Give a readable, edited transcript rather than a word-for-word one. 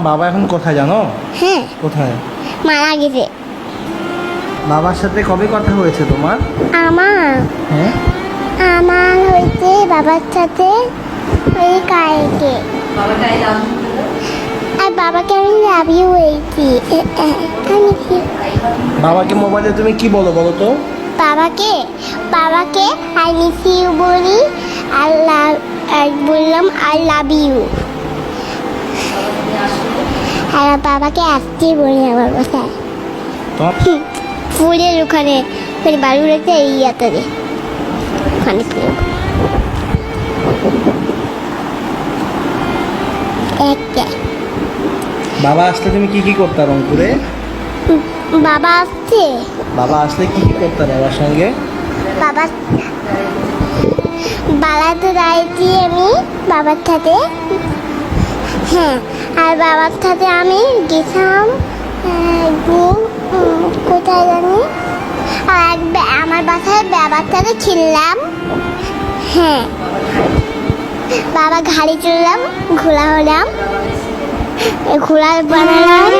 বাবা এখন কোথায় জানো? হ্যাঁ, কোথায়? মারা গেছে। বাবার সাথে কবে কথা হয়েছে তোমার? আমার হ্যাঁ, আমার হয়েছে বাবার সাথে ওই কালকে। আর বাবাকে আমি লাভ ইউ হয়েছি। আমি কি বাবাকে মোবাইলে তুমি কি বলো বলো তো? বাবাকে বাবাকে আই মিস ইউ বলি, আর বললাম আই লাভ ইউ। আর বাবাকে আসতে বলি আমার বাসায়, তোমার ফুলের ওখানে বালু রেখে এই ইয়াতে ওখানে একটা বাবা আসলে তুমি কি কি করতে রংপুরে? বাবা আসছে। বাবা আসলে কি কি করতে বাবার সঙ্গে? বাবা বালাতে দাঁড়িয়েছি আমি বাবার সাথে। হ্যাঁ, আর বাবার সাথে আমি গেছিলাম কোথায় জানি, আর আমার বাসায় বাবার সাথে খেললাম। হ্যাঁ, বাবা গাড়ি চললাম, ঘোলা হলাম, ঘোলা বানালাম।